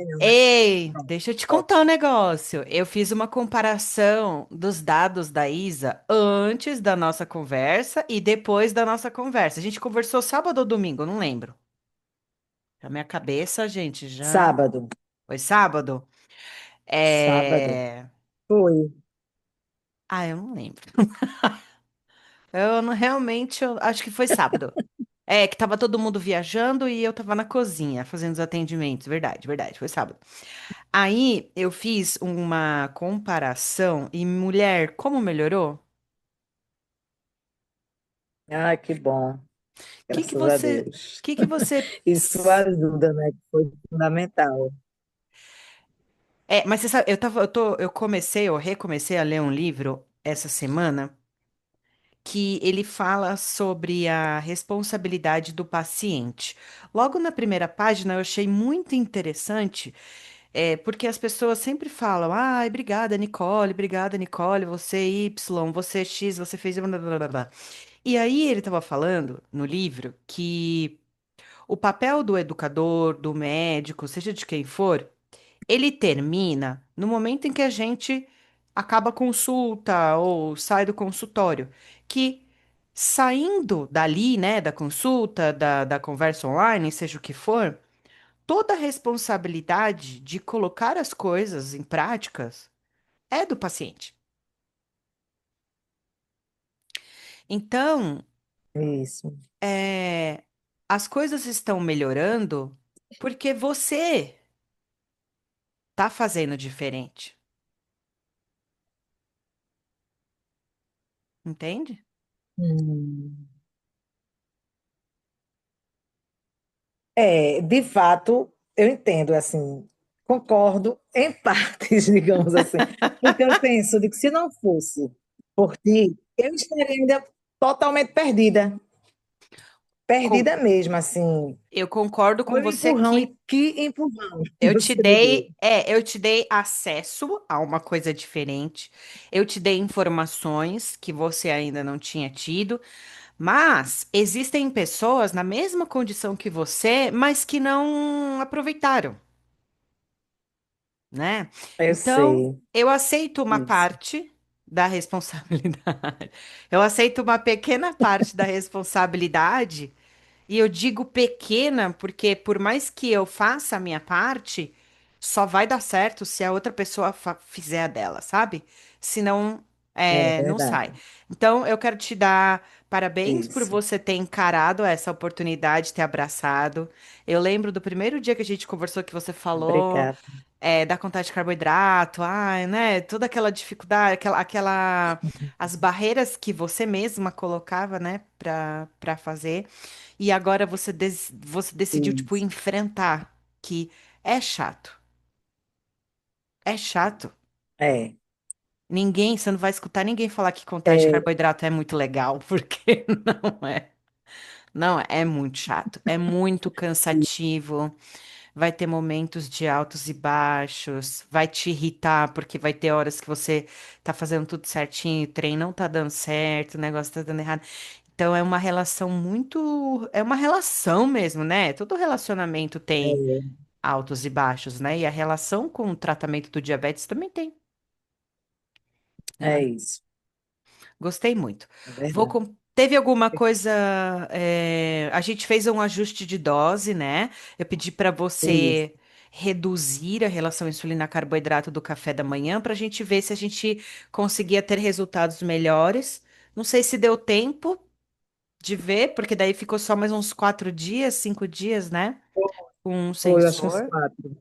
Não, né? Ei, Pronto, deixa eu te contar um ótimo. negócio. Eu fiz uma comparação dos dados da Isa antes da nossa conversa e depois da nossa conversa. A gente conversou sábado ou domingo, eu não lembro. A minha cabeça, gente, já Sábado. foi sábado. Sábado. É... Foi. Ah, eu não lembro. Eu não, realmente, eu acho que foi sábado. É, que tava todo mundo viajando e eu tava na cozinha fazendo os atendimentos. Verdade, verdade, foi sábado. Aí eu fiz uma comparação e mulher, como melhorou? O Ai, que bom. que que Graças a você, Deus. que você, Isso ajuda, né? Que foi fundamental. mas você sabe, eu comecei, eu recomecei a ler um livro essa semana que ele fala sobre a responsabilidade do paciente. Logo na primeira página eu achei muito interessante. Porque as pessoas sempre falam, ai, obrigada, Nicole, você é Y, você é X, você fez. Blá, blá, blá, blá." E aí ele estava falando no livro que o papel do educador, do médico, seja de quem for, ele termina no momento em que a gente acaba a consulta ou sai do consultório. Que saindo dali, né, da consulta, da conversa online, seja o que for, toda a responsabilidade de colocar as coisas em práticas é do paciente. Então, Isso. é, as coisas estão melhorando porque você está fazendo diferente, entende? Hum. É, de fato, eu entendo, assim, concordo em partes, digamos assim, porque eu penso de que se não fosse por ti, eu estaria ainda totalmente perdida, Com- perdida mesmo, assim. eu concordo com Foi um você empurrão, que e que empurrão eu te você me deu. dei, eu te dei acesso a uma coisa diferente. Eu te dei informações que você ainda não tinha tido. Mas existem pessoas na mesma condição que você, mas que não aproveitaram, né? Eu Então, sei, eu aceito uma isso. parte da responsabilidade. Eu aceito uma pequena parte da responsabilidade, e eu digo pequena porque por mais que eu faça a minha parte, só vai dar certo se a outra pessoa fizer a dela, sabe? Senão, É não verdade. sai. Então, eu quero te dar parabéns por Isso. você ter encarado essa oportunidade, ter abraçado. Eu lembro do primeiro dia que a gente conversou que você falou, Obrigada. da contagem de carboidrato, ai, né? Toda aquela dificuldade, as barreiras que você mesma colocava, né, para fazer. E agora você decidiu, tipo, Isso. enfrentar que é chato. É chato. É, Você não vai escutar ninguém falar que contagem de é, carboidrato é muito legal, porque não é. Não, é muito chato. É muito cansativo. Vai ter momentos de altos e baixos. Vai te irritar, porque vai ter horas que você tá fazendo tudo certinho, o trem não tá dando certo, o negócio tá dando errado. Então é uma relação muito. É uma relação mesmo, né? Todo relacionamento tem é, altos e baixos, né? E a relação com o tratamento do diabetes também tem, é né? isso. Gostei muito. É verdade. Teve alguma coisa? A gente fez um ajuste de dose, né? Eu pedi para Isso. você reduzir a relação insulina-carboidrato do café da manhã para a gente ver se a gente conseguia ter resultados melhores. Não sei se deu tempo de ver, porque daí ficou só mais uns 4 dias, 5 dias, né? Com um Foi, eu acho uns sensor. 4.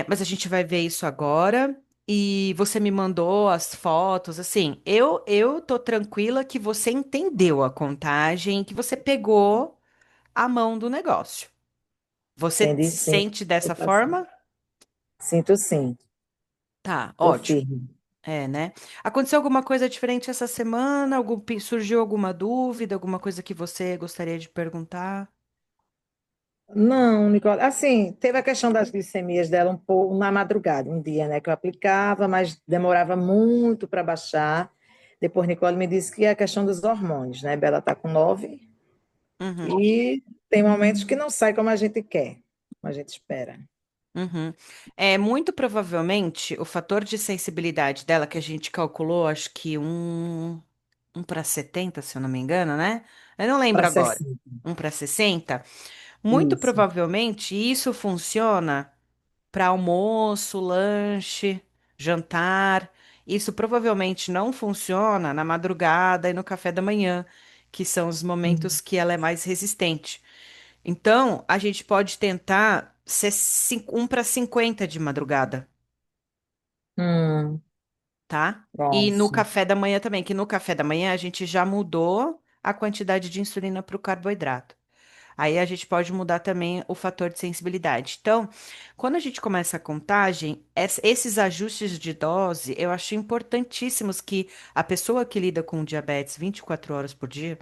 Mas a gente vai ver isso agora. E você me mandou as fotos, assim, eu tô tranquila que você entendeu a contagem, que você pegou a mão do negócio. Você Entendi, se sim. sente Tô dessa passando. forma? Sinto sim. Tá, Tô ótimo. firme. É, né? Aconteceu alguma coisa diferente essa semana? Surgiu alguma dúvida, alguma coisa que você gostaria de perguntar? Não, Nicole, assim, teve a questão das glicemias dela um pouco na madrugada, um dia, né, que eu aplicava, mas demorava muito para baixar. Depois, Nicole me disse que é a questão dos hormônios, né? Bela está com 9 Uhum. e tem momentos que não sai como a gente quer, como a gente espera. Uhum. É muito provavelmente o fator de sensibilidade dela que a gente calculou, acho que um para 70, se eu não me engano, né? Eu não Para lembro agora. 60. 1 para 60. Muito Isso, provavelmente isso funciona para almoço, lanche, jantar. Isso provavelmente não funciona na madrugada e no café da manhã, que são os momentos Hum, que ela é mais resistente. Então, a gente pode tentar ser 1 para 50 de madrugada, hum, tá? E no próximo. café da manhã também, que no café da manhã a gente já mudou a quantidade de insulina para o carboidrato. Aí a gente pode mudar também o fator de sensibilidade. Então, quando a gente começa a contagem, esses ajustes de dose, eu acho importantíssimos que a pessoa que lida com diabetes 24 horas por dia,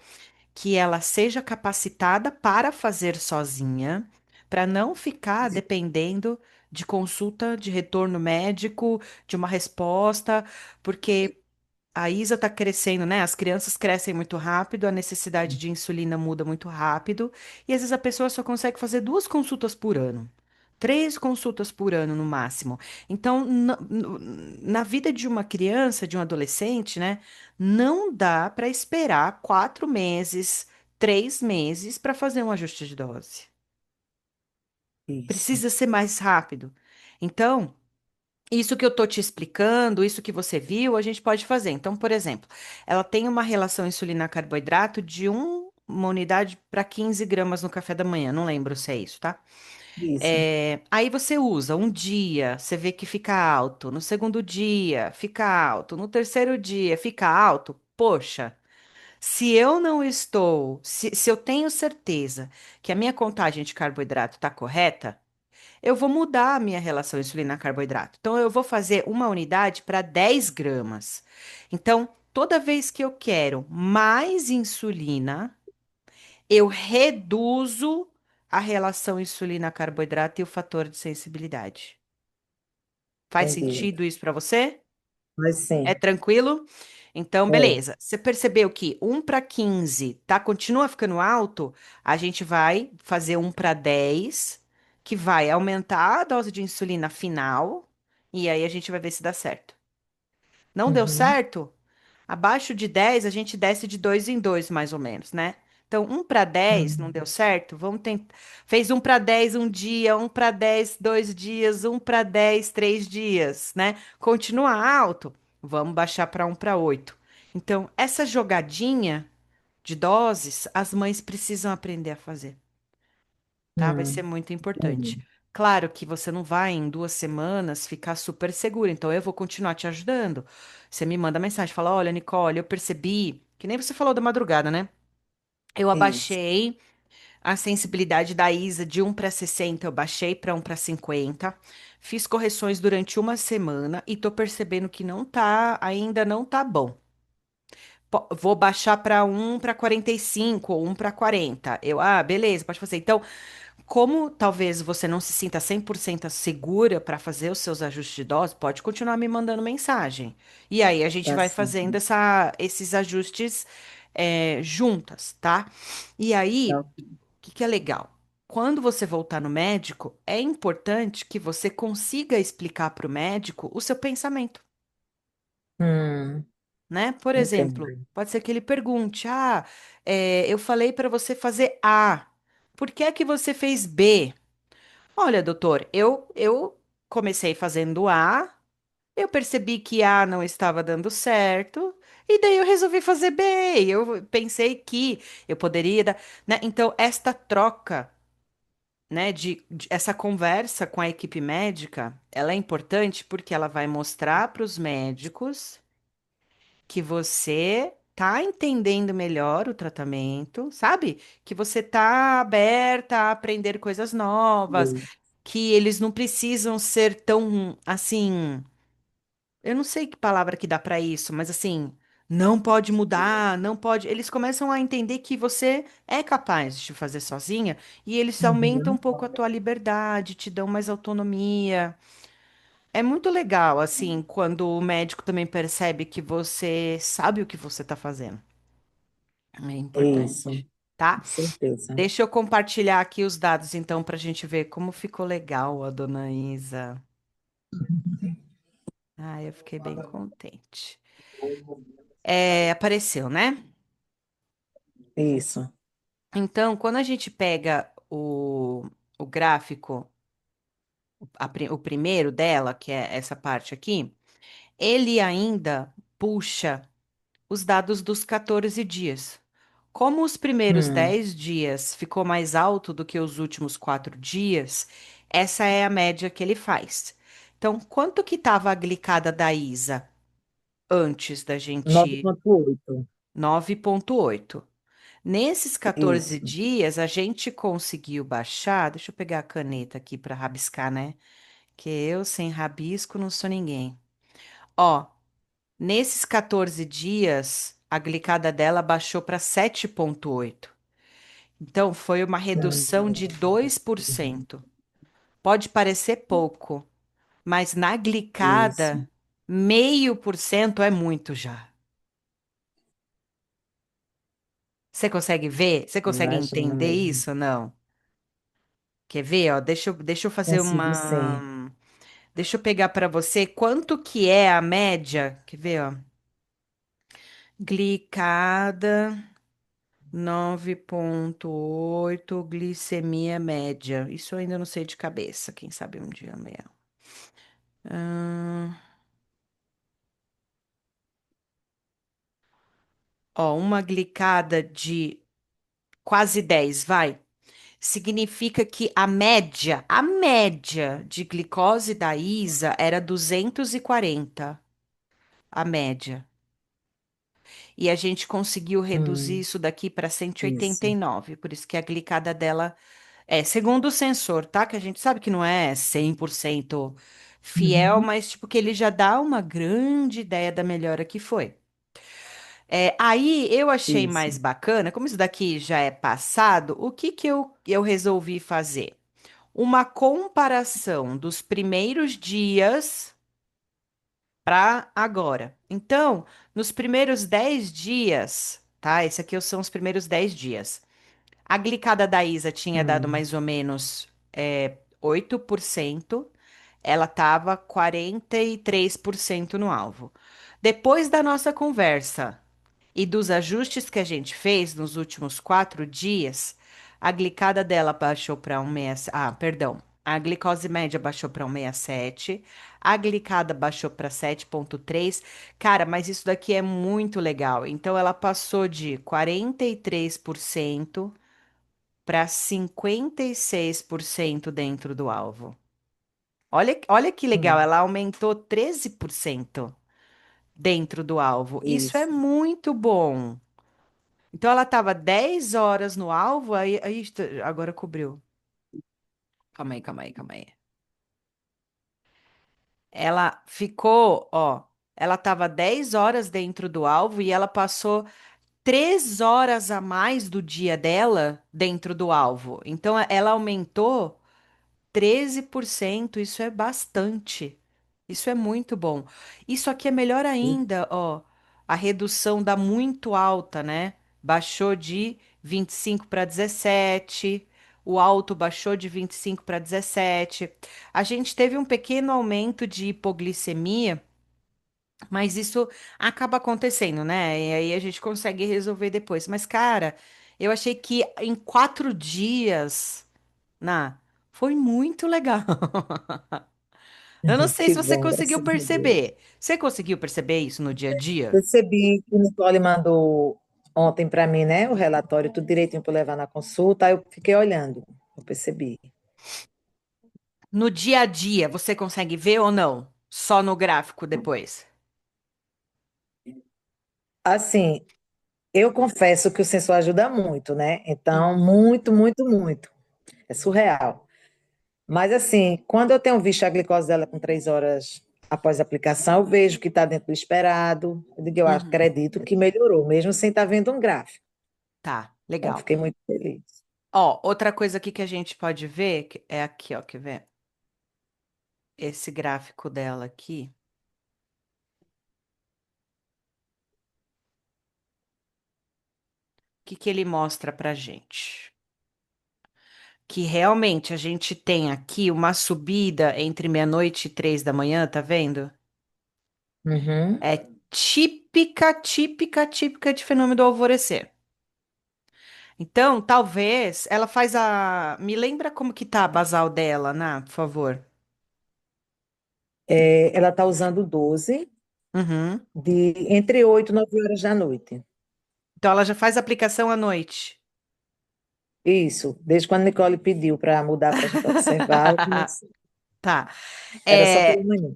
que ela seja capacitada para fazer sozinha, para não ficar dependendo de consulta, de retorno médico, de uma resposta, porque a Isa está crescendo, né? As crianças crescem muito rápido, a necessidade de insulina muda muito rápido, e às vezes a pessoa só consegue fazer 2 consultas por ano. 3 consultas por ano no máximo. Então, na vida de uma criança, de um adolescente, né, não dá para esperar 4 meses, 3 meses para fazer um ajuste de dose. Isso, Precisa ser mais rápido. Então, isso que eu tô te explicando, isso que você viu, a gente pode fazer. Então, por exemplo, ela tem uma relação insulina-carboidrato de uma unidade para 15 gramas no café da manhã. Não lembro se é isso, tá? isso. Aí você usa um dia, você vê que fica alto. No segundo dia, fica alto. No terceiro dia, fica alto. Poxa, se eu não estou, se eu tenho certeza que a minha contagem de carboidrato está correta, eu vou mudar a minha relação insulina-carboidrato. Então, eu vou fazer uma unidade para 10 gramas. Então, toda vez que eu quero mais insulina, eu reduzo a relação insulina-carboidrato e o fator de sensibilidade. Faz Entendi. sentido isso para você? Mas É sim, tranquilo? Então, é, beleza. Você percebeu que 1 para 15 tá, continua ficando alto? A gente vai fazer 1 para 10, que vai aumentar a dose de insulina final, e aí a gente vai ver se dá certo. Não deu uhum, certo? Abaixo de 10, a gente desce de 2 em 2, mais ou menos, né? Então, 1 para 10 não hum, deu certo? Vamos tentar. Fez 1 para 10 um dia, 1 para 10 2 dias, 1 para 10 3 dias, né? Continua alto? Vamos baixar para 1 para 8. Então, essa jogadinha de doses, as mães precisam aprender a fazer, tá? Vai ser muito importante. entendi. Claro que você não vai em 2 semanas ficar super segura, então eu vou continuar te ajudando. Você me manda mensagem, fala: olha, Nicole, eu percebi, que nem você falou da madrugada, né? Eu Isso. abaixei a sensibilidade da Isa de 1 para 60, eu baixei para 1 para 50. Fiz correções durante uma semana e tô percebendo que não tá, ainda não tá bom. Vou baixar para 1 para 45 ou 1 para 40. Beleza, pode fazer. Então, como talvez você não se sinta 100% segura para fazer os seus ajustes de dose, pode continuar me mandando mensagem. E aí a gente Tá vai certo. fazendo esses ajustes juntas, tá? E aí, Tá. o que que é legal? Quando você voltar no médico, é importante que você consiga explicar para o médico o seu pensamento, Hum, né? Por exemplo, entendi. pode ser que ele pergunte: eu falei para você fazer A, por que é que você fez B? Olha, doutor, eu comecei fazendo A, eu percebi que A não estava dando certo, e daí eu resolvi fazer B. Eu pensei que eu poderia dar, né? Então, esta troca, né, essa conversa com a equipe médica, ela é importante porque ela vai mostrar para os médicos que você tá entendendo melhor o tratamento, sabe? Que você tá aberta a aprender coisas novas, Isso. que eles não precisam ser tão assim, eu não sei que palavra que dá para isso, mas assim, não pode mudar, não pode. Eles começam a entender que você é capaz de fazer sozinha e eles aumentam um Uhum. pouco a tua liberdade, te dão mais autonomia. É muito legal, assim, quando o médico também percebe que você sabe o que você está fazendo. É Isso. importante, com tá? certeza. Deixa eu compartilhar aqui os dados, então, para a gente ver como ficou legal a dona Isa. Ah, eu fiquei bem contente. É, apareceu, né? Isso. Então, quando a gente pega o gráfico, o primeiro dela, que é essa parte aqui, ele ainda puxa os dados dos 14 dias. Como os primeiros Hum, 10 dias ficou mais alto do que os últimos 4 dias, essa é a média que ele faz. Então, quanto que estava a glicada da Isa antes da nove gente? ponto oito 9,8. Nesses 14 Isso. dias, a gente conseguiu baixar. Deixa eu pegar a caneta aqui para rabiscar, né? Que eu sem rabisco não sou ninguém. Ó, nesses 14 dias, a glicada dela baixou para 7,8. Então, foi uma redução de Hum, 2%. Pode parecer pouco, mas na isso. glicada, 0,5% é muito já. Você consegue ver? Você consegue Imagino entender mesmo. isso? ou Não. Quer ver? Ó, deixa eu fazer Consigo uma. sim. Deixa eu pegar para você quanto que é a média. Quer ver, ó? Glicada 9,8, glicemia média. Isso eu ainda não sei de cabeça, quem sabe um dia mesmo. Ó, uma glicada de quase 10, vai. Significa que a média de glicose da Isa era 240, a média. E a gente conseguiu reduzir Hum, isso daqui para cento e oitenta e isso. nove. Por isso que a glicada dela é, segundo o sensor, tá? Que a gente sabe que não é 100% fiel, Uhum. mas tipo que ele já dá uma grande ideia da melhora que foi. É, aí eu achei Isso. mais bacana, como isso daqui já é passado, o que que eu resolvi fazer? Uma comparação dos primeiros dias para agora. Então, nos primeiros 10 dias, tá? Esse aqui são os primeiros 10 dias. A glicada da Isa tinha dado Hum, mais ou menos 8%. Ela estava 43% no alvo. Depois da nossa conversa e dos ajustes que a gente fez nos últimos 4 dias, a glicada dela baixou para 1,6. Ah, perdão. A glicose média baixou para 1,67. A glicada baixou para 7,3. Cara, mas isso daqui é muito legal. Então, ela passou de 43% para 56% dentro do alvo. Olha que legal, hum, ela aumentou 13% dentro do alvo. Isso é isso. muito bom. Então ela estava 10 horas no alvo, aí agora cobriu. Calma aí, calma aí, calma aí. Ela ficou, ó, ela estava 10 horas dentro do alvo e ela passou 3 horas a mais do dia dela dentro do alvo. Então ela aumentou 13%, isso é bastante. Isso é muito bom. Isso aqui é melhor ainda, ó. A redução dá muito alta, né? Baixou de 25 para 17. O alto baixou de 25 para 17. A gente teve um pequeno aumento de hipoglicemia, mas isso acaba acontecendo, né? E aí a gente consegue resolver depois. Mas, cara, eu achei que em 4 dias. Foi muito legal. Eu não sei Que se você bom, conseguiu graças a Deus. perceber. Você conseguiu perceber isso no dia a dia? Percebi que o Nicole mandou ontem para mim, né? O relatório, tudo direitinho para levar na consulta. Aí eu fiquei olhando. Eu percebi. No dia a dia, você consegue ver ou não? Só no gráfico depois. Assim, eu confesso que o sensor ajuda muito, né? Então, Uhum. muito, muito, muito. É surreal. Mas, assim, quando eu tenho visto a glicose dela com 3 horas após a aplicação, eu vejo que está dentro do esperado. Eu digo, eu Uhum. acredito que melhorou, mesmo sem estar vendo um gráfico. Tá, Então, legal. fiquei muito feliz. Ó, outra coisa aqui que a gente pode ver é aqui, ó, quer ver? Esse gráfico dela aqui. que ele mostra pra gente? Que realmente a gente tem aqui uma subida entre meia-noite e 3 da manhã, tá vendo? Uhum. É típica de fenômeno do alvorecer. Então, talvez ela faz a. Me lembra como que tá a basal dela, Ná, por favor. Ela está usando 12 Uhum. de entre 8 e 9 horas da noite. Então, ela já faz a aplicação à noite. Isso, desde quando Nicole pediu para mudar para a gente observar, eu comecei. Tá. Era só pela É, manhã.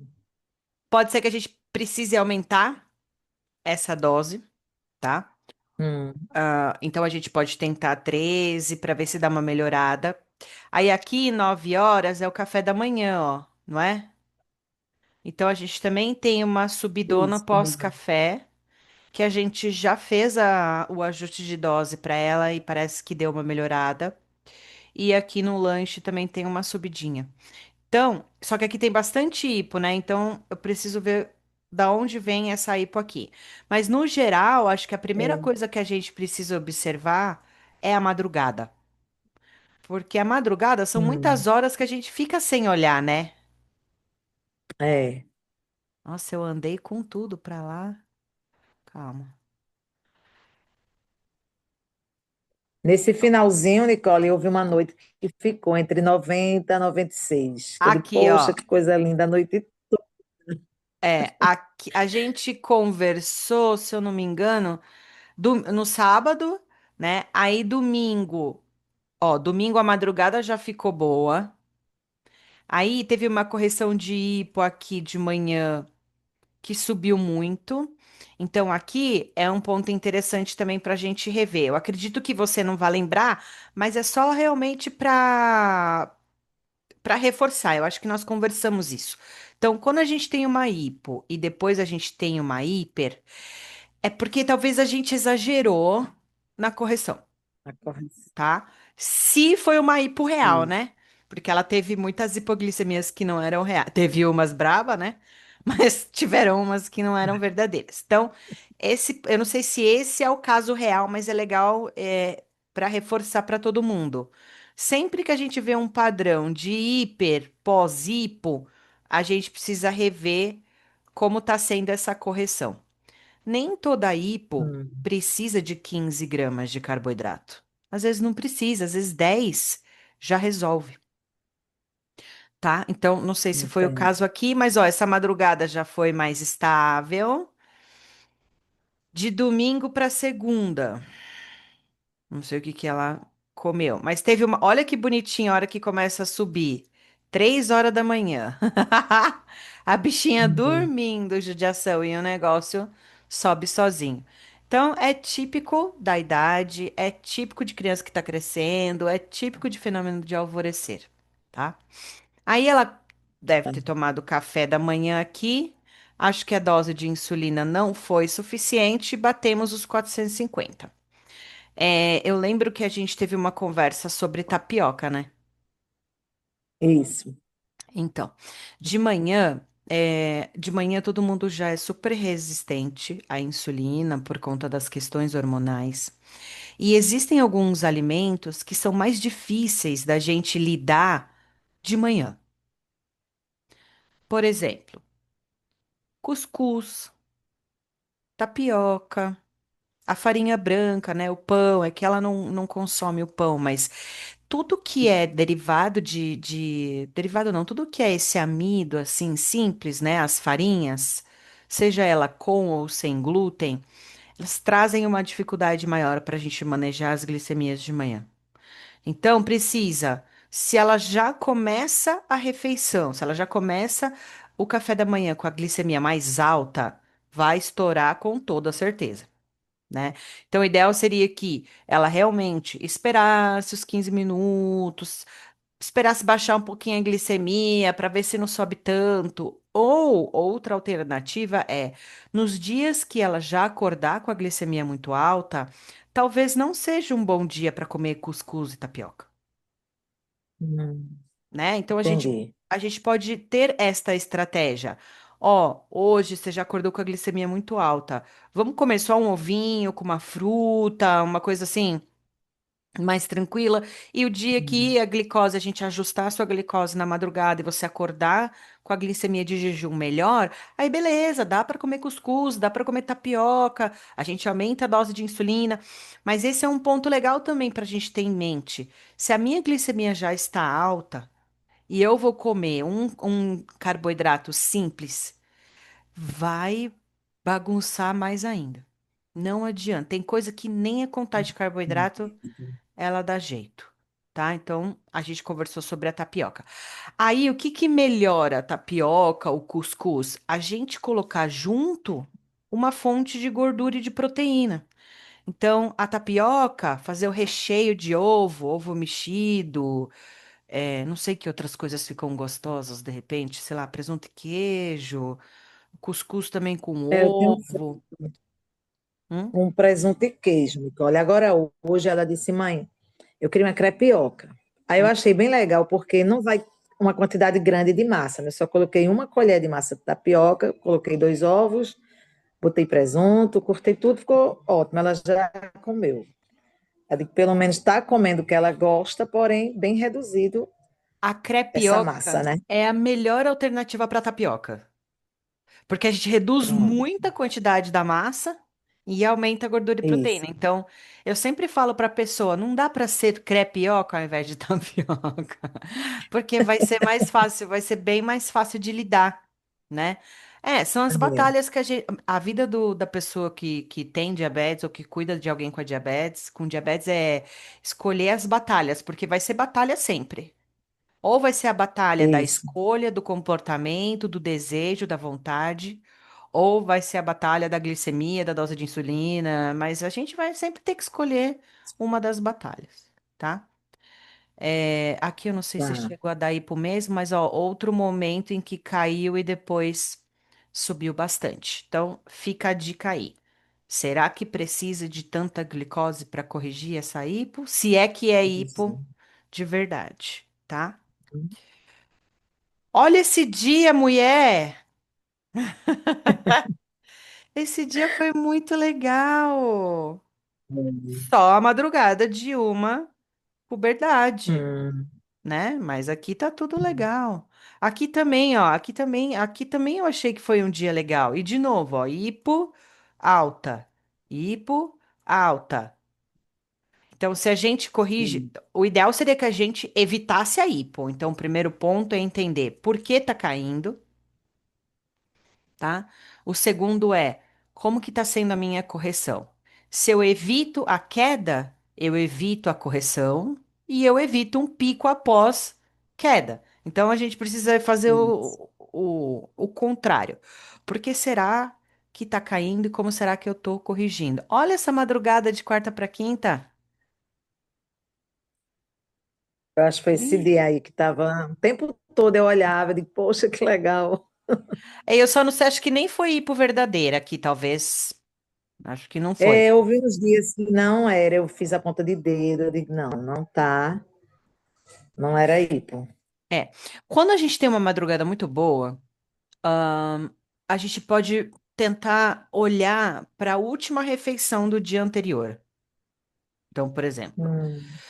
pode ser que a gente precise aumentar essa dose, tá? Hum, Então a gente pode tentar 13 para ver se dá uma melhorada. Aí aqui, 9 horas, é o café da manhã, ó, não é? Então a gente também tem uma subidona isso. pós-café, que a gente já fez o ajuste de dose para ela e parece que deu uma melhorada. E aqui no lanche também tem uma subidinha. Então, só que aqui tem bastante hipo, né? Então eu preciso ver da onde vem essa hipo aqui. Mas no geral, acho que a primeira É, coisa que a gente precisa observar é a madrugada. Porque a madrugada são muitas hum, horas que a gente fica sem olhar, né? é. Nossa, eu andei com tudo pra lá. Calma. Nesse finalzinho, Nicole, houve uma noite que ficou entre 90 e 96. Que eu digo, Aqui, poxa, ó. que coisa linda a noite. Aqui, a gente conversou, se eu não me engano, no sábado, né? Aí domingo, ó, domingo a madrugada já ficou boa. Aí teve uma correção de hipo aqui de manhã que subiu muito. Então, aqui é um ponto interessante também para a gente rever. Eu acredito que você não vai lembrar, mas é só realmente para reforçar. Eu acho que nós conversamos isso. Então, quando a gente tem uma hipo e depois a gente tem uma hiper, é porque talvez a gente exagerou na correção, A correção. tá? Se foi uma hipo real, Isso. né? Porque ela teve muitas hipoglicemias que não eram reais. Teve umas braba, né? Mas tiveram umas que não eram verdadeiras. Então, eu não sei se esse é o caso real, mas é legal para reforçar para todo mundo. Sempre que a gente vê um padrão de hiper, pós-hipo, a gente precisa rever como está sendo essa correção. Nem toda hipo Hum, precisa de 15 gramas de carboidrato. Às vezes não precisa, às vezes 10 já resolve, tá? Então, não sei se foi o entendo. caso aqui, mas ó, essa madrugada já foi mais estável. De domingo para segunda, não sei o que que ela comeu, mas teve uma. Olha que bonitinha a hora que começa a subir. 3 horas da manhã. A bichinha Uhum. dormindo, judiação, e o negócio sobe sozinho. Então, é típico da idade, é típico de criança que está crescendo, é típico de fenômeno de alvorecer, tá? Aí ela deve Tá. ter tomado café da manhã aqui. Acho que a dose de insulina não foi suficiente e batemos os 450. Eu lembro que a gente teve uma conversa sobre tapioca, né? Isso. Então, de manhã todo mundo já é super resistente à insulina por conta das questões hormonais. E existem alguns alimentos que são mais difíceis da gente lidar de manhã. Por exemplo, cuscuz, tapioca, a farinha branca, né? O pão, é que ela não consome o pão, mas tudo que é derivado não, tudo que é esse amido assim simples, né? As farinhas, seja ela com ou sem glúten, elas trazem uma dificuldade maior para a gente manejar as glicemias de manhã. Então, precisa, se ela já começa a refeição, se ela já começa o café da manhã com a glicemia mais alta, vai estourar com toda certeza, né? Então, o ideal seria que ela realmente esperasse os 15 minutos, esperasse baixar um pouquinho a glicemia para ver se não sobe tanto. Ou outra alternativa é, nos dias que ela já acordar com a glicemia muito alta, talvez não seja um bom dia para comer cuscuz e tapioca, Hum, né? Então entendi. a gente pode ter esta estratégia. Ó, hoje você já acordou com a glicemia muito alta. Vamos comer só um ovinho com uma fruta, uma coisa assim, mais tranquila. E o dia que a glicose, a gente ajustar a sua glicose na madrugada e você acordar com a glicemia de jejum melhor, aí beleza, dá para comer cuscuz, dá para comer tapioca, a gente aumenta a dose de insulina. Mas esse é um ponto legal também para a gente ter em mente. Se a minha glicemia já está alta e eu vou comer um carboidrato simples, vai bagunçar mais ainda. Não adianta. Tem coisa que nem a contagem de carboidrato ela dá jeito, tá? Então, a gente conversou sobre a tapioca. Aí, o que que melhora a tapioca, o cuscuz? A gente colocar junto uma fonte de gordura e de proteína. Então, a tapioca, fazer o recheio de ovo, ovo mexido, não sei que outras coisas ficam gostosas de repente, sei lá, presunto e queijo, cuscuz também com Eu tenho ovo. Hum? um presunto e queijo, Nicole. Agora, hoje ela disse, mãe, eu queria uma crepioca. Aí eu Hum. achei bem legal, porque não vai uma quantidade grande de massa, né? Eu só coloquei uma colher de massa de tapioca, coloquei 2 ovos, botei presunto, cortei tudo, ficou ótimo. Ela já comeu. Ela disse, pelo menos está comendo o que ela gosta, porém bem reduzido A essa massa, crepioca né? é a melhor alternativa para tapioca. Porque a gente reduz Pronto. muita quantidade da massa e aumenta a gordura e proteína. Isso. Então, eu sempre falo para a pessoa, não dá para ser crepioca ao invés de tapioca, porque vai ser mais fácil, vai ser bem mais fácil de lidar, né? São as É, batalhas que a vida da pessoa que tem diabetes ou que cuida de alguém com diabetes é escolher as batalhas, porque vai ser batalha sempre. Ou vai ser a batalha da isso. escolha, do comportamento, do desejo, da vontade, ou vai ser a batalha da glicemia, da dose de insulina, mas a gente vai sempre ter que escolher uma das batalhas, tá? Aqui eu não sei se Tá. chegou a dar hipo mesmo, mas ó, outro momento em que caiu e depois subiu bastante. Então, fica a dica aí. Será que precisa de tanta glicose para corrigir essa hipo? Se é que é Isso. hipo de verdade, tá? Olha esse dia, mulher! Esse dia foi muito legal. Só a madrugada de uma puberdade, Hum, né? Mas aqui tá tudo legal. Aqui também, ó, aqui também eu achei que foi um dia legal. E de novo, ó, alta, hipo, alta. Então, se a gente corrige, hum. o ideal seria que a gente evitasse a hipo. Então, o primeiro ponto é entender por que tá caindo. Tá? O segundo é como que está sendo a minha correção. Se eu evito a queda, eu evito a correção e eu evito um pico após queda. Então a gente precisa fazer Isso. o contrário. Por que será que está caindo e como será que eu estou corrigindo? Olha essa madrugada de quarta para quinta. Eu acho que foi esse Ih. dia aí que estava o tempo todo eu olhava e digo, poxa, que legal. Eu só não sei, acho que nem foi hipo verdadeira aqui, talvez. Acho que não foi. É, eu vi uns dias que não era, eu fiz a ponta de dedo, eu digo, não, não tá, não era hipo. É. Quando a gente tem uma madrugada muito boa, a gente pode tentar olhar para a última refeição do dia anterior. Então, por exemplo, Hum.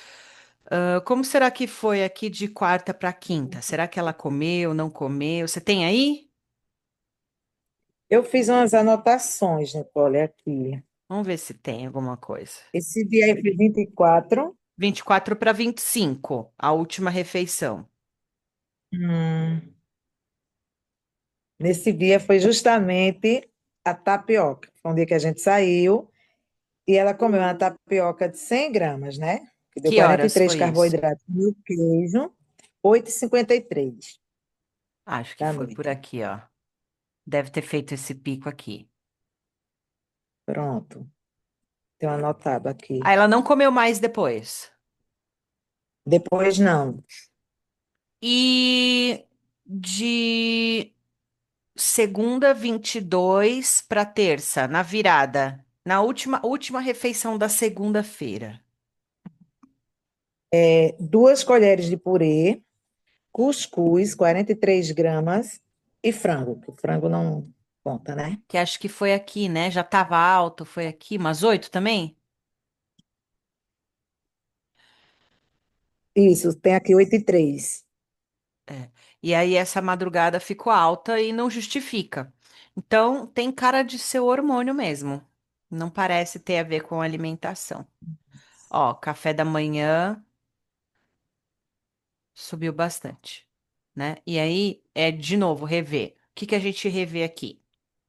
como será que foi aqui de quarta para quinta? Será que ela comeu, não comeu? Você tem aí? Eu fiz umas anotações, Nicole, aqui. Vamos ver se tem alguma coisa. Esse dia aí foi 24. 24 para 25, a última refeição. Hum. Nesse dia foi justamente a tapioca. Foi um dia que a gente saiu e ela comeu uma tapioca de 100 gramas, né? Que deu Que quarenta e horas três foi isso? carboidratos e o queijo, 8,53 Acho que da foi por noite. aqui, ó. Deve ter feito esse pico aqui. Pronto, tenho anotado Ah, aqui. ela não comeu mais depois. Depois não. E de segunda 22 para terça, na virada, na última refeição da segunda-feira. 2 colheres de purê, cuscuz, 43 gramas, E frango, que o frango não conta, né? Que acho que foi aqui, né? Já tava alto, foi aqui, umas 8 também? Isso, tem aqui 8,3. É. E aí essa madrugada ficou alta e não justifica. Então, tem cara de ser o hormônio mesmo. Não parece ter a ver com alimentação. Ó, café da manhã subiu bastante, né? E aí é de novo rever. O que que a gente revê aqui?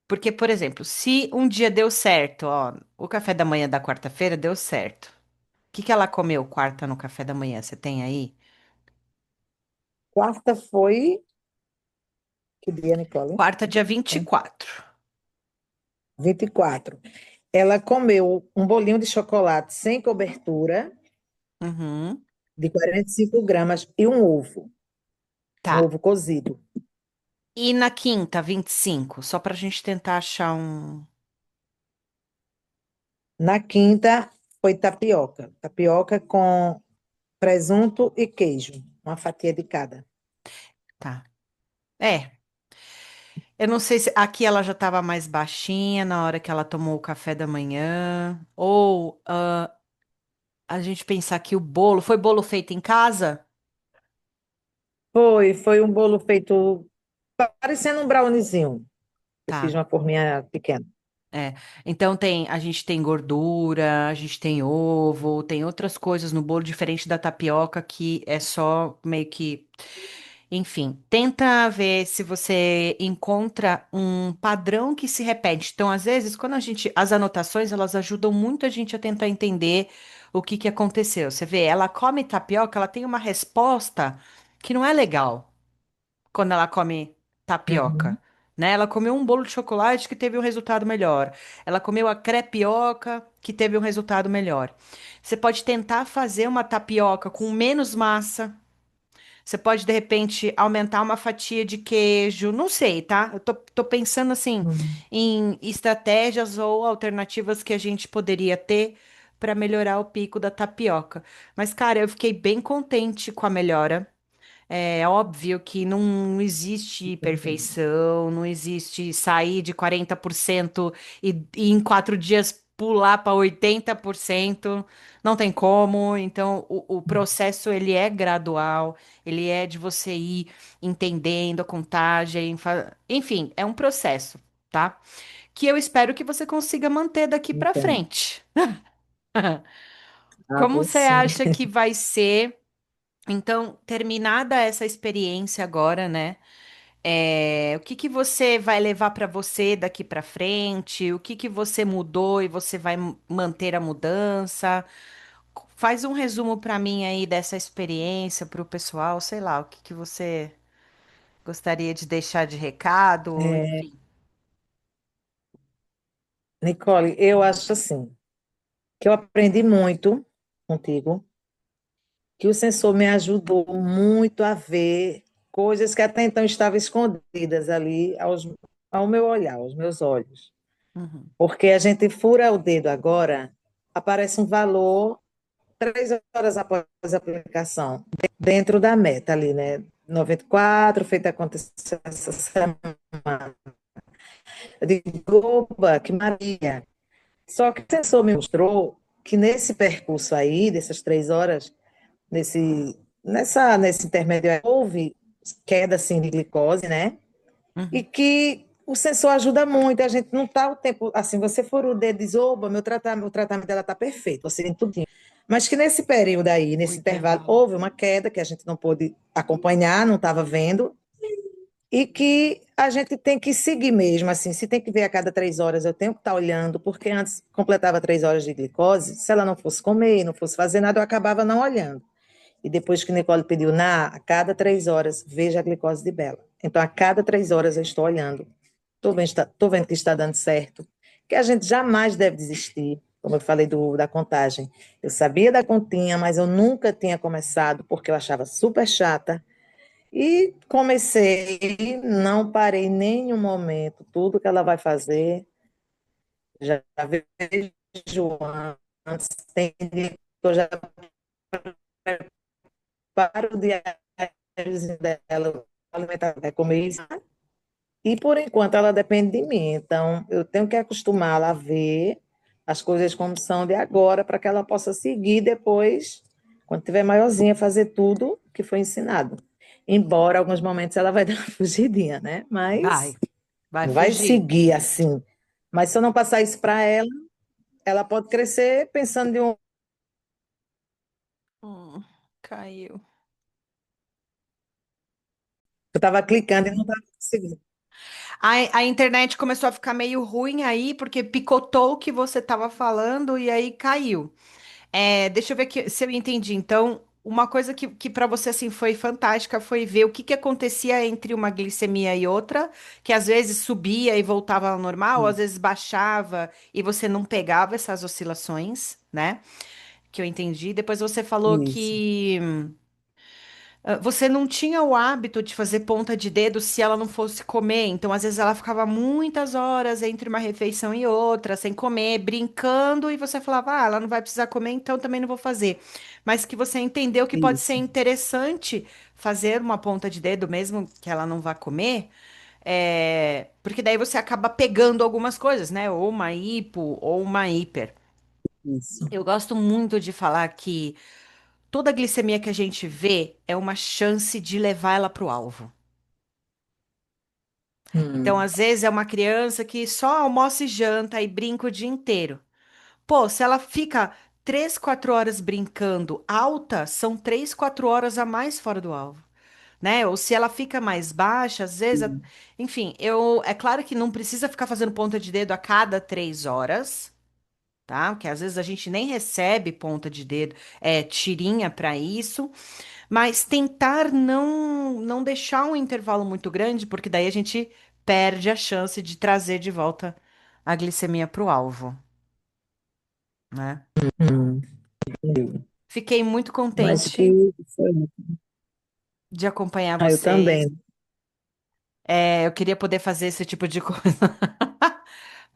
Porque, por exemplo, se um dia deu certo, ó, o café da manhã da quarta-feira deu certo. O que que ela comeu quarta no café da manhã? Você tem aí? Quarta foi. Que dia, Nicole? Quarta, dia 24. 24. Ela comeu um bolinho de chocolate sem cobertura, Uhum. de 45 gramas, e um Tá. ovo cozido. E na quinta, 25, só para a gente tentar achar um. Na quinta, foi tapioca. Tapioca com presunto e queijo, uma fatia de cada. Tá. É, eu não sei se aqui ela já estava mais baixinha na hora que ela tomou o café da manhã, ou a gente pensar que o bolo, foi bolo feito em casa? Foi um bolo feito parecendo um browniezinho. Eu fiz Tá. uma forminha pequena. É, então a gente tem gordura, a gente tem ovo, tem outras coisas no bolo diferente da tapioca que é só meio que, enfim, tenta ver se você encontra um padrão que se repete. Então, às vezes, quando as anotações, elas ajudam muito a gente a tentar entender o que que aconteceu. Você vê, ela come tapioca, ela tem uma resposta que não é legal quando ela come tapioca, Uhum. né? Ela comeu um bolo de chocolate que teve um resultado melhor. Ela comeu a crepioca que teve um resultado melhor. Você pode tentar fazer uma tapioca com menos massa. Você pode, de repente, aumentar uma fatia de queijo. Não sei, tá? Eu tô pensando assim Uhum. em estratégias ou alternativas que a gente poderia ter para melhorar o pico da tapioca. Mas, cara, eu fiquei bem contente com a melhora. É óbvio que não existe perfeição, não existe sair de 40% e em 4 dias pular para 80%, não tem como. Então, o processo ele é gradual, ele é de você ir entendendo a contagem, enfim, é um processo, tá? Que eu espero que você consiga manter daqui para Entendo. frente. Ah, Como vou você sim. acha que vai ser? Então, terminada essa experiência agora, né? O que que você vai levar para você daqui para frente? O que que você mudou e você vai manter a mudança? Faz um resumo para mim aí dessa experiência para o pessoal, sei lá, o que que você gostaria de deixar de recado, É, enfim. Nicole, eu acho assim, que eu aprendi muito contigo, que o sensor me ajudou muito a ver coisas que até então estavam escondidas ali ao meu olhar, aos meus olhos. Uhum, Porque a gente fura o dedo agora, aparece um valor 3 horas após a aplicação, dentro da meta ali, né? 94, feita acontecer essa semana. Eu digo, oba, que maravilha. Só que o sensor me mostrou que nesse percurso aí, dessas 3 horas, nesse intermédio, houve queda assim, de glicose, né? E uhum. que o sensor ajuda muito, a gente não está o tempo, assim, você for o dedo e diz, oba, o tratamento dela está perfeito, você tem tudo. Mas que nesse período aí, O nesse intervalo, intervalo. houve uma queda que a gente não pôde acompanhar, não estava vendo, e que a gente tem que seguir mesmo, assim, se tem que ver a cada 3 horas, eu tenho que estar olhando, porque antes completava 3 horas de glicose, se ela não fosse comer, não fosse fazer nada, eu acabava não olhando. E depois que Nicole pediu, a cada 3 horas, veja a glicose de Bela. Então, a cada 3 horas eu estou olhando. Tô vendo que está dando certo. Que a gente jamais deve desistir, como eu falei da contagem. Eu sabia da continha, mas eu nunca tinha começado, porque eu achava super chata. E comecei, não parei em nenhum momento. Tudo que ela vai fazer, já vejo antes. Tem dia que eu já preparo o diáriozinho dela, alimentar, vai comer isso. E por enquanto ela depende de mim, então eu tenho que acostumá-la a ver as coisas como são de agora, para que ela possa seguir depois, quando tiver maiorzinha, fazer tudo que foi ensinado. Embora alguns momentos ela vai dar uma fugidinha, né? Mas Vai não vai fugir. seguir assim. Mas se eu não passar isso para ela, ela pode crescer pensando de um. Hum, caiu. Eu estava clicando e não estava conseguindo. A internet começou a ficar meio ruim aí, porque picotou o que você estava falando e aí caiu. Deixa eu ver se eu entendi. Então, uma coisa que para você assim foi fantástica foi ver o que que acontecia entre uma glicemia e outra, que às vezes subia e voltava ao normal, às vezes baixava e você não pegava essas oscilações, né? Que eu entendi. Depois você falou Isso, que você não tinha o hábito de fazer ponta de dedo se ela não fosse comer. Então, às vezes, ela ficava muitas horas entre uma refeição e outra, sem comer, brincando, e você falava, ah, ela não vai precisar comer, então também não vou fazer. Mas que você entendeu que pode ser isso, interessante fazer uma ponta de dedo, mesmo que ela não vá comer, porque daí você acaba pegando algumas coisas, né? Ou uma hipo, ou uma hiper. isso. Eu gosto muito de falar que toda glicemia que a gente vê é uma chance de levar ela para o alvo. Então, Hum, às vezes, é uma criança que só almoça e janta e brinca o dia inteiro. Pô, se ela fica 3, 4 horas brincando alta, são 3, 4 horas a mais fora do alvo, né? Ou se ela fica mais baixa, às vezes, sim, enfim, é claro que não precisa ficar fazendo ponta de dedo a cada 3 horas, tá? Porque às vezes a gente nem recebe ponta de dedo, tirinha para isso. Mas tentar não deixar um intervalo muito grande, porque daí a gente perde a chance de trazer de volta a glicemia para o alvo, né? hum, entendi. Fiquei muito Mas que contente foi. de acompanhar Ah, eu vocês. também. Eu queria poder fazer esse tipo de coisa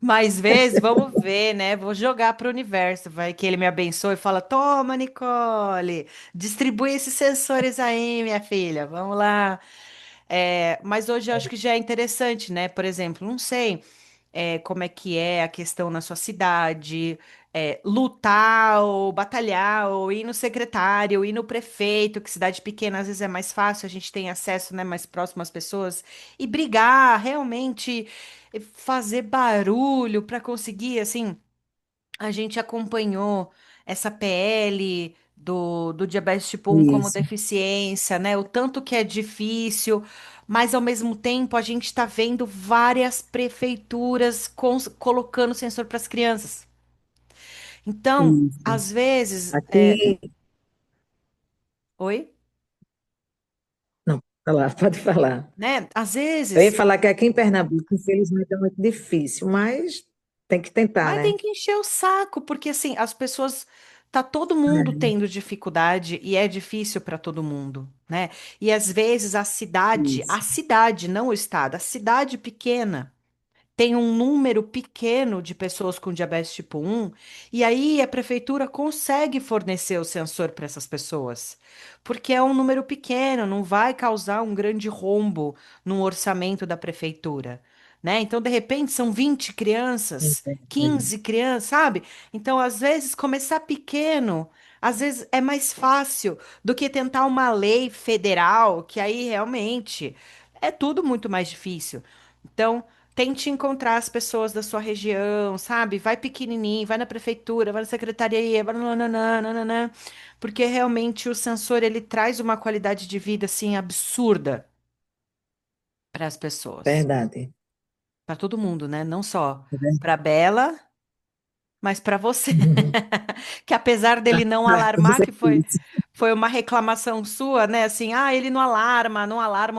mais vezes, vamos ver, né? Vou jogar para o universo, vai que ele me abençoe e fala: Toma, Nicole, distribui esses sensores aí, minha filha, vamos lá. Mas hoje eu acho que já é interessante, né? Por exemplo, não sei como é que é a questão na sua cidade, lutar ou batalhar, ou ir no secretário, ou ir no prefeito, que cidade pequena às vezes é mais fácil, a gente tem acesso, né, mais próximo às pessoas, e brigar, realmente fazer barulho para conseguir, assim. A gente acompanhou essa PL do diabetes tipo 1 como Isso, deficiência, né? O tanto que é difícil, mas ao mesmo tempo a gente está vendo várias prefeituras colocando sensor para as crianças. Então, isso. às vezes, Aqui, oi, não, falar, pode falar. né? Às Eu ia vezes, falar que aqui em Pernambuco, infelizmente, é muito difícil, mas tem que tentar, mas tem né? que encher o saco, porque assim, as pessoas. Tá todo mundo tendo dificuldade e é difícil para todo mundo, né? E às vezes a Isso, cidade, não o estado, a cidade pequena tem um número pequeno de pessoas com diabetes tipo 1, e aí a prefeitura consegue fornecer o sensor para essas pessoas, porque é um número pequeno, não vai causar um grande rombo no orçamento da prefeitura, né? Então, de repente, são 20 é crianças, verdade. 15 crianças, sabe? Então, às vezes, começar pequeno. Às vezes é mais fácil do que tentar uma lei federal, que aí realmente é tudo muito mais difícil. Então, tente encontrar as pessoas da sua região, sabe? Vai pequenininho, vai na prefeitura, vai na secretaria, vai nananana, porque realmente o sensor ele traz uma qualidade de vida assim absurda para as pessoas, Verdade. para todo mundo, né? Não só É verdade. para Bela, mas para você. Que apesar dele não Ah, todos alarmar, que foi, aqueles. foi uma reclamação sua, né? Assim, ah, ele não alarma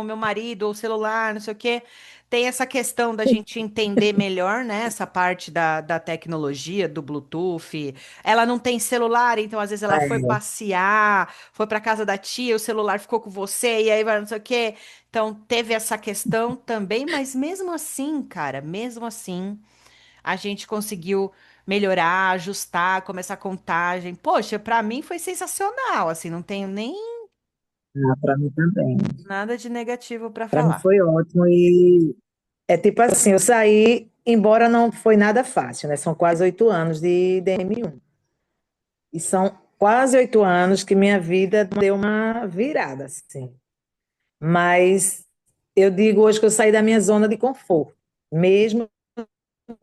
o meu marido ou o celular, não sei o quê. Tem essa questão da gente entender melhor, né? Essa parte da tecnologia, do Bluetooth. Ela não tem celular, então às vezes ela foi É, passear, foi para casa da tia, o celular ficou com você, e aí vai não sei o quê. Então teve essa questão também, mas mesmo assim, cara, mesmo assim a gente conseguiu melhorar, ajustar, começar a contagem. Poxa, para mim foi sensacional, assim, não tenho nem para mim também. nada de negativo para Para mim falar. foi ótimo. É tipo assim, eu saí, embora não foi nada fácil, né? São quase 8 anos de DM1. E são quase 8 anos que minha vida deu uma virada, assim. Mas eu digo hoje que eu saí da minha zona de conforto, mesmo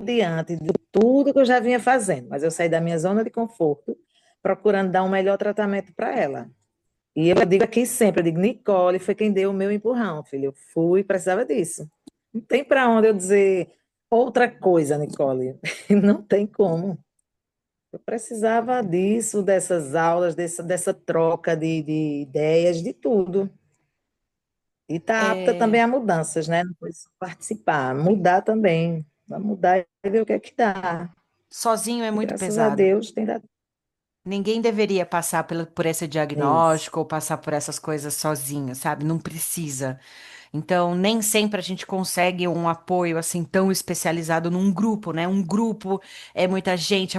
diante de tudo que eu já vinha fazendo. Mas eu saí da minha zona de conforto, procurando dar um melhor tratamento para ela. E eu digo aqui sempre, eu digo, Nicole foi quem deu o meu empurrão, filho. Eu fui, precisava disso. Não tem para onde eu dizer outra coisa, Nicole. Não tem como. Eu precisava disso, dessas aulas, dessa troca de ideias, de tudo. E está apta também É, a mudanças, né? Não foi só participar, mudar também. Vamos mudar e ver o que é que dá. sozinho é E muito graças a pesado. Deus tem dado Ninguém deveria passar por esse isso. diagnóstico ou passar por essas coisas sozinho, sabe? Não precisa. Então, nem sempre a gente consegue um apoio assim tão especializado num grupo, né? Um grupo é muita gente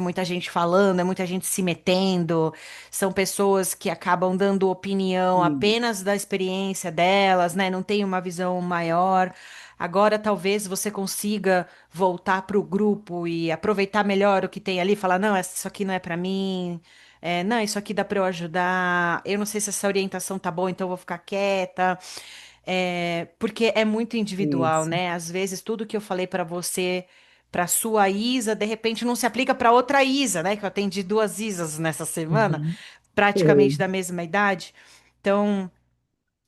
falando, é muita gente se metendo. São pessoas que acabam dando opinião apenas da experiência delas, né? Não tem uma visão maior. Agora, talvez você consiga voltar para o grupo e aproveitar melhor o que tem ali, falar, não, isso aqui não é para mim. Não, isso aqui dá para eu ajudar. Eu não sei se essa orientação tá boa, então eu vou ficar quieta. Porque é muito individual, Isso. né? Às vezes tudo que eu falei pra você, pra sua Isa, de repente não se aplica pra outra Isa, né? Que eu atendi duas Isas nessa semana, Uhum. praticamente Foi. da mesma idade. Então,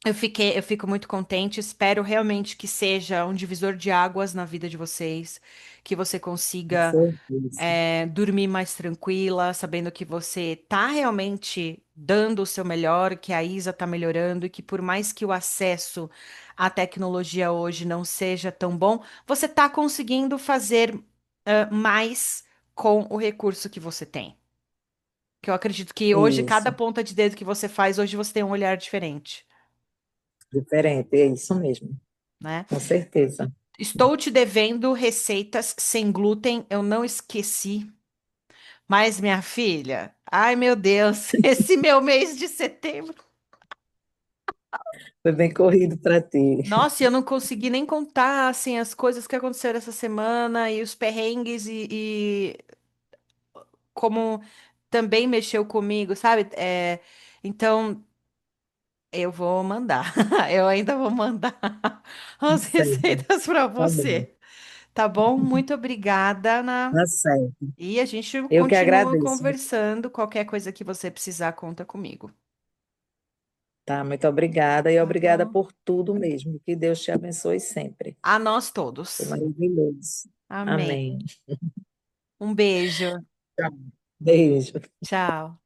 eu fico muito contente. Espero realmente que seja um divisor de águas na vida de vocês, que você Com consiga certeza. dormir mais tranquila, sabendo que você tá realmente dando o seu melhor, que a Isa tá melhorando e que por mais que o acesso à tecnologia hoje não seja tão bom, você tá conseguindo fazer mais com o recurso que você tem. Que eu acredito que hoje cada Isso. ponta de dedo que você faz, hoje você tem um olhar diferente, Diferente, é isso mesmo. né? Com certeza. Estou te devendo receitas sem glúten, eu não esqueci. Mas, minha filha, ai meu Deus, esse meu mês de setembro. Foi bem corrido para ti. Nossa, e eu não consegui nem contar assim as coisas que aconteceram essa semana e os perrengues e como também mexeu comigo, sabe? Então eu vou mandar. Eu ainda vou mandar as Certo. receitas para Tá bom. você. Tá bom? Muito obrigada, Ana. Tá certo. E a gente Eu que continua agradeço. conversando. Qualquer coisa que você precisar, conta comigo. Tá, muito obrigada e Tá obrigada bom? por tudo mesmo. Que Deus te abençoe sempre. A nós Foi todos. maravilhoso. Amém. Amém. Um beijo. Tchau. Beijo. Tchau.